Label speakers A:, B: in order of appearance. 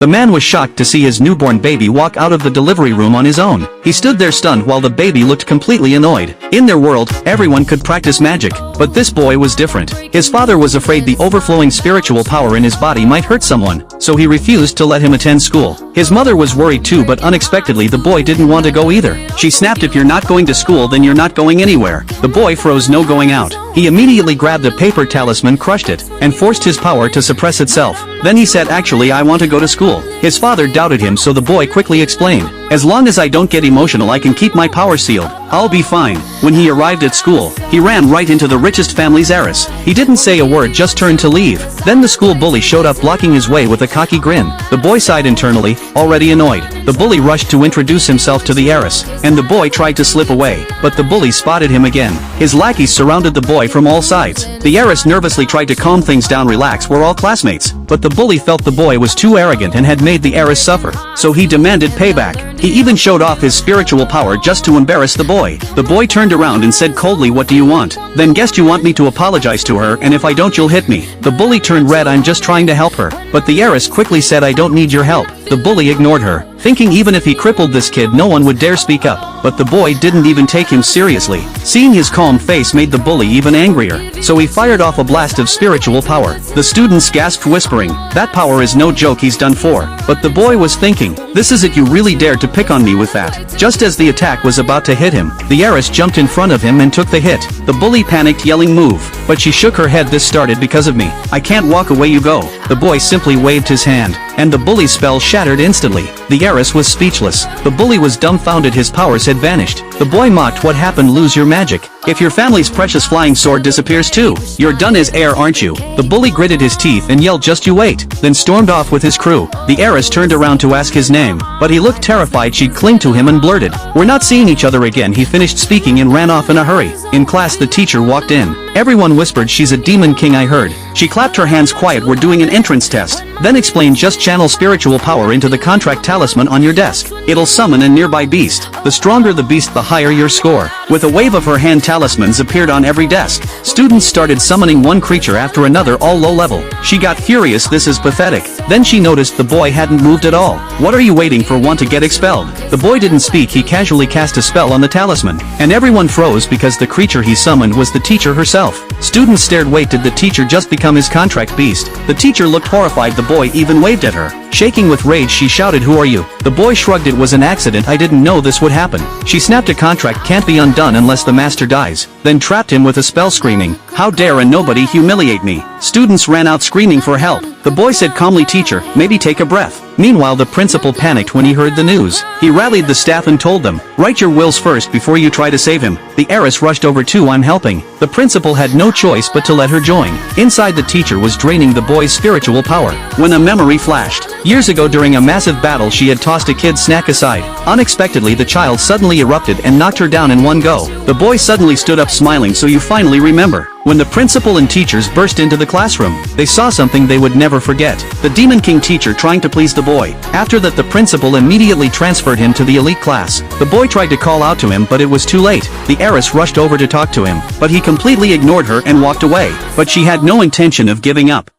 A: The man was shocked to see his newborn baby walk out of the delivery room on his own. He stood there stunned while the baby looked completely annoyed. In their world, everyone could practice magic, but this boy was different. His father was afraid the overflowing spiritual power in his body might hurt someone, so he refused to let him attend school. His mother was worried too, but unexpectedly the boy didn't want to go either. She snapped, "If you're not going to school, then you're not going anywhere." The boy froze, no going out. He immediately grabbed a paper talisman, crushed it, and forced his power to suppress itself. Then he said, "Actually, I want to go to school." His father doubted him, so the boy quickly explained, "As long as I don't get emotional, I can keep my power sealed. I'll be fine." When he arrived at school, he ran right into the richest family's heiress. He didn't say a word, just turned to leave. Then the school bully showed up, blocking his way with a cocky grin. The boy sighed internally, already annoyed. The bully rushed to introduce himself to the heiress, and the boy tried to slip away, but the bully spotted him again. His lackeys surrounded the boy from all sides. The heiress nervously tried to calm things down. "Relax, we're all classmates." But the bully felt the boy was too arrogant and had made the heiress suffer, so he demanded payback. He even showed off his spiritual power just to embarrass the boy. The boy turned around and said coldly, "What do you want?" "Then guess you want me to apologize to her, and if I don't you'll hit me." The bully turned red. "I'm just trying to help her." But the heiress quickly said, "I don't need your help." The bully ignored her, thinking even if he crippled this kid no one would dare speak up. But the boy didn't even take him seriously. Seeing his calm face made the bully even angrier, so he fired off a blast of spiritual power. The students gasped, whispering, "That power is no joke, he's done for." But the boy was thinking, "This is it, you really dared to pick on me with that." Just as the attack was about to hit him, the heiress jumped in front of him and took the hit. The bully panicked, yelling, "Move!" But she shook her head. "This started because of me. I can't walk away, you go." The boy simply waved his hand, and the bully's spell shattered instantly. The heiress was speechless. The bully was dumbfounded, his powers had vanished. The boy mocked, "What happened? Lose your magic? If your family's precious flying sword disappears too, you're done as heir, aren't you?" The bully gritted his teeth and yelled, "Just you wait," then stormed off with his crew. The heiress turned around to ask his name, but he looked terrified. She'd cling to him and blurted, "We're not seeing each other again." He finished speaking and ran off in a hurry. In class, the teacher walked in. Everyone whispered, "She's a demon king, I heard." She clapped her hands, "Quiet, we're doing an entrance test." Then explained, "Just channel spiritual power into the contract talisman on your desk. It'll summon a nearby beast. The stronger the beast, the higher your score." With a wave of her hand, talismans appeared on every desk. Students started summoning one creature after another, all low level. She got furious, "This is pathetic." Then she noticed the boy hadn't moved at all. "What are you waiting for? Want to get expelled?" The boy didn't speak. He casually cast a spell on the talisman, and everyone froze because the creature he summoned was the teacher herself. Students stared. Wait, did the teacher just become his contract beast? The teacher looked horrified. The boy even waved at her. Shaking with rage, she shouted, "Who are you?" The boy shrugged, "It was an accident. I didn't know this would happen." She snapped, "A contract can't be undone unless the master dies." Then trapped him with a spell, screaming, "How dare and nobody humiliate me." Students ran out screaming for help. The boy said calmly, "Teacher, maybe take a breath." Meanwhile, the principal panicked when he heard the news. He rallied the staff and told them, "Write your wills first before you try to save him." The heiress rushed over too. "I'm helping." The principal had no choice but to let her join. Inside, the teacher was draining the boy's spiritual power when a memory flashed. Years ago, during a massive battle, she had tossed a kid's snack aside. Unexpectedly, the child suddenly erupted and knocked her down in one go. The boy suddenly stood up, smiling, "So you finally remember." When the principal and teachers burst into the classroom, they saw something they would never forget. The Demon King teacher trying to please the boy. After that, the principal immediately transferred him to the elite class. The boy tried to call out to him, but it was too late. The heiress rushed over to talk to him, but he completely ignored her and walked away. But she had no intention of giving up.